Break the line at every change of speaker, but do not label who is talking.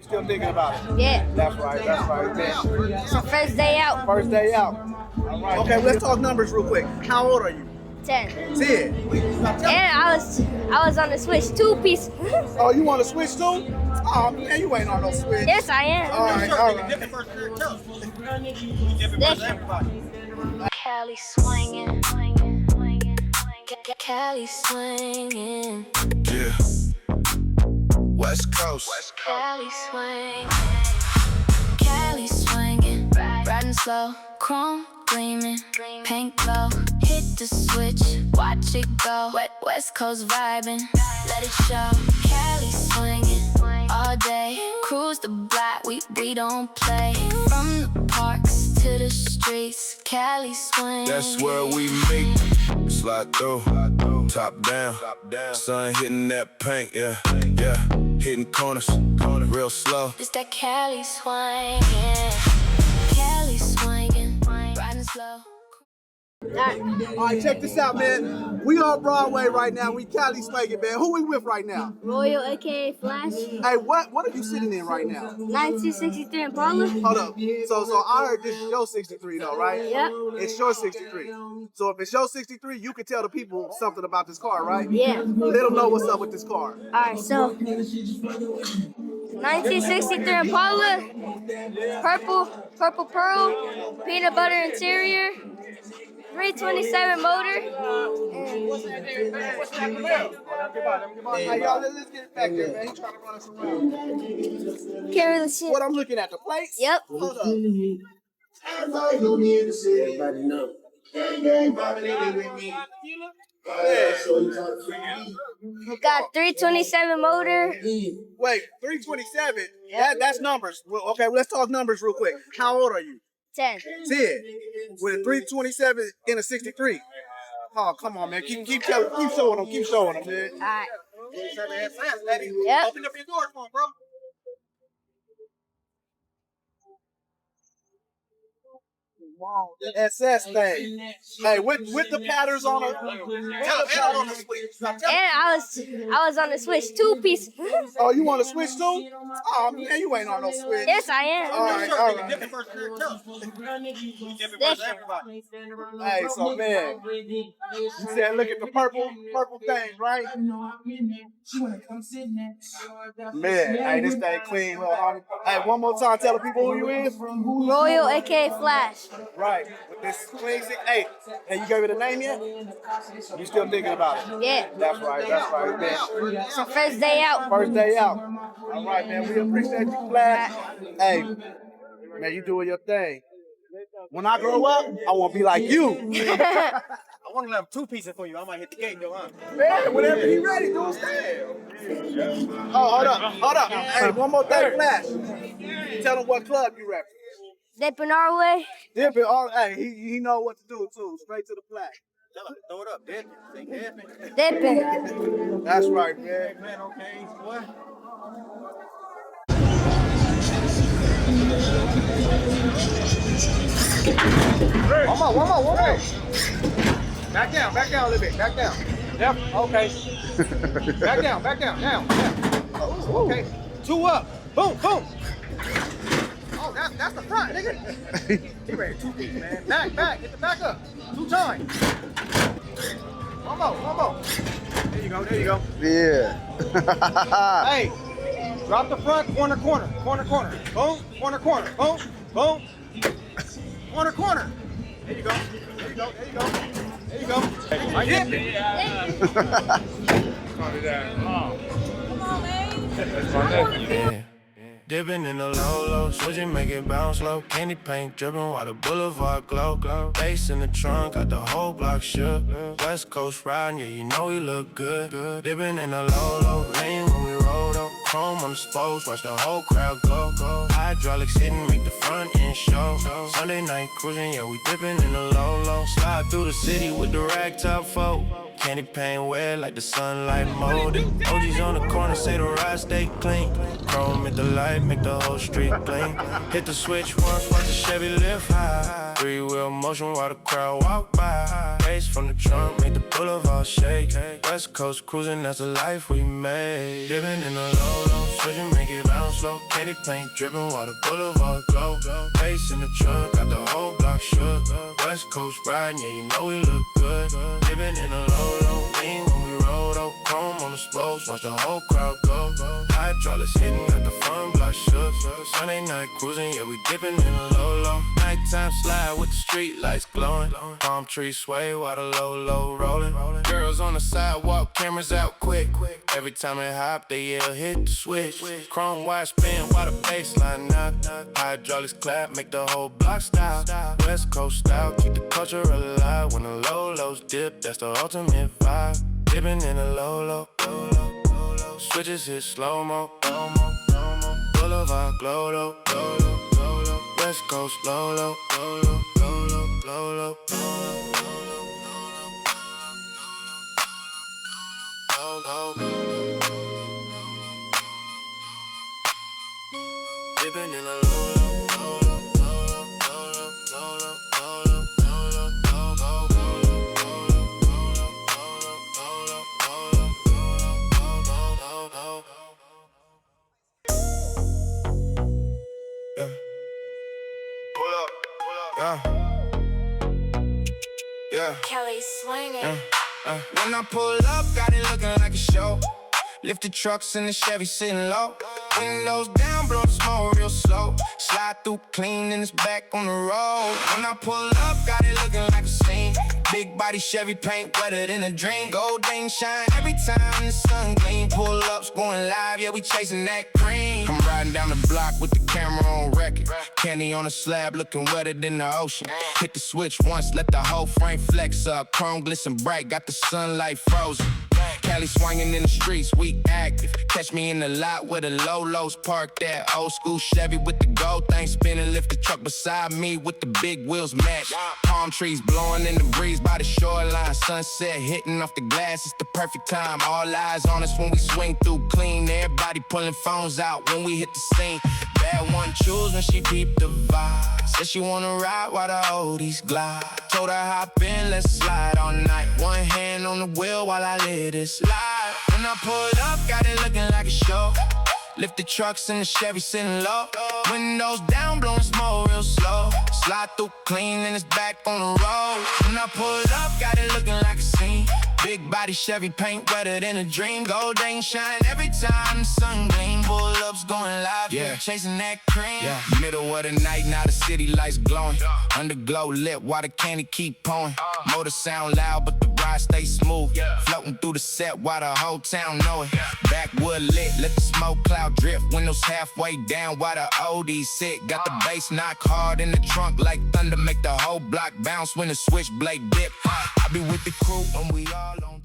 Still thinking about it?
Yeah.
That's right, man.
It's the first day out.
First day out. All right. Okay, let's talk numbers real quick. How old are you?
10.
10.
And I was on the Switch 2-piece.
Oh, you want to switch too? Oh man, you ain't on no switch.
Yes, I am.
All right.
Cali Swangin, Cali Swangin.
Yeah. West Coast.
Cali Swangin, Cali Swangin. Riding slow, chrome gleaming, pink glow. Hit the switch, watch it go. West Coast vibing, let it show. Cali swinging all day. Cruise the block, we don't play. From the parks to the streets, Cali swing.
That's where we meet. Slide through, top down. Sun hitting that paint, yeah. Hitting corners, real slow.
It's that Cali swinging, Cali swinging, riding slow.
All right, check this out, man. We on Broadway right now. We Cali Swangin, man. Who we with right now?
Royal, aka Flash.
Hey, what are you sitting in right now?
1963 Impala.
Hold up. So I heard this is your 63 though, right?
Yep.
It's your 63. So if it's your 63, you can tell the people something about this car, right?
Yeah.
Let them know what's up with this car.
Alright, so 1963 Impala, purple pearl, peanut butter interior, 327 motor.
Hey, y'all, let's get it back there, man. He trying to run us around.
Can't really see it.
What I'm looking at, the plates?
Yep.
Hold up.
Everybody know.
Got 327 motor.
Wait, 327? That's numbers. Well, okay, let's talk numbers real quick. How old are you?
10.
10. With a 327 in a 63. Oh, come on, man. Keep showing them, man.
Alright.
Yep. Open up your door for him, bro. Wow, the SS thing. Hey, with the patterns on it. On the switch.
And I was on the Switch 2-piece.
Oh, you want to switch too? Oh man, you ain't on no switch.
Yes, I am.
All right. Hey, so man, you said look at the purple thing, right? Man, hey, this thing clean, little honey. Hey, one more time, tell the people who you is.
Royal, aka Flash.
Right, with this clean 6'8". Hey, you gave it a name yet? You still thinking about it?
Yeah.
That's right, man.
It's the first day out.
First day out. All right, man, we appreciate you, Flash. Hey, man, you doing your thing. When I grow up, I want to be like you.
I want to let him 2-piece it for you. I might hit the gate though, huh?
Man, whenever he ready, do his thing. Oh, hold up. Hey, one more thing, Flash. Tell him what club you rep.
Dipping our way.
Dipping, hey, he know what to do too. Straight to the flag.
Tell him, throw it up, dipping. Say dipping.
Dipping.
That's right, man.
Man, okay, what?
One more. Back down a little bit. Back down. Yep, okay. Back down. Down. Okay. 2 up. Boom. Oh, that's the front, nigga. He ready 2-piece, man. Back. Get the back up. 2 times. One more. There you go.
Yeah.
Hey, drop the front, corner. Boom, corner. Boom. Corner. There you go. I get it.
Yeah. Dipping in the low, switching, make it bounce low. Candy paint dripping while the boulevard glow. Bass in the trunk, got the whole block shook. West Coast riding, yeah, you know we look good. Dipping in the low, rain when we roll up. Chrome on the spokes, watch the whole crowd go. Hydraulics hitting, make the front end show. Sunday night cruising, yeah, we dipping in the low. Slide through the city with the rag top folk. Candy paint wet like the sunlight molded. OGs on the corner say the ride stay clean. Chrome at the light, make the whole street clean. Hit the switch once, watch the Chevy lift high. 3-wheel motion while the crowd walk by. Bass from the trunk make the boulevard shake. West Coast cruising, that's the life we made. Dipping in the low, switching, make it bounce slow. Candy paint dripping while the boulevard glow. Bass in the trunk, got the whole block shook. West Coast riding, yeah, you know we look good. Dipping in the low, lean when we roll, though. Chrome on the spokes, watch the whole crowd go. Hydraulics hitting, got the front block shook. Sunday night cruising, yeah, we dipping in the low. Nighttime slide with the street lights glowing. Palm trees sway while the low rolling. Girls on the sidewalk, cameras out quick. Every time they hop, they yell, hit the switch. Chrome wire spin while the baseline knock. Hydraulics clap, make the whole block stop. West Coast style, keep the culture alive. When the lows dip, that's the ultimate vibe. Dipping in the low. Switches hit slow-mo. Boulevard glow. West Coast low. Dipping in the low. Yeah.
Cali Swangin.
When I pull up, got it looking like a show. Lifted trucks in the Chevy sitting low. Windows down, blow the smoke real slow. Slide through clean and it's back on the road. When I pull up, got it looking like a scene. Big body Chevy paint wetter than a dream. Gold ain't shine every time the sun gleam. Pull ups going live, yeah, we chasing that cream. I'm riding down the block with the camera on record. Candy on the slab looking wetter than the ocean. Hit the switch once, let the whole frame flex up. Chrome glisten bright, got the sunlight frozen. Cali Swangin in the streets, we active. Catch me in the lot where the lows parked at. Old school Chevy with the gold thing spinning. Lift the truck beside me with the big wheels match. Palm trees blowing in the breeze by the shoreline. Sunset hitting off the glass, it's the perfect time. All eyes on us when we swing through clean. Everybody pulling phones out when we hit the scene. Bad one choose when she peeped the vibe. Said she wanna ride while the oldies glide. Told her hop in, let's slide all night. One hand on the wheel while I let it slide. When I pulled up, got it looking like a show. Lift the trucks in the Chevy sitting low. Windows down, blowing smoke real slow. Slide through clean and it's back on the road. When I pulled up, got it looking like a scene. Big body Chevy paint wetter than a dream. Gold ain't shine every time the sun gleam. Pull ups going live, yeah, chasing that cream. Yeah. Middle of the night, now the city lights glowing. Underglow lit while the candy keep pouring. Motor sound loud, but the ride stay smooth. Floating through the set while the whole town know it. Backwood lit, let the smoke cloud drift. Windows halfway down while the oldies sit. Got the bass knock hard in the trunk like thunder. Make the whole block bounce when the switchblade dip. I be with the crew when we all on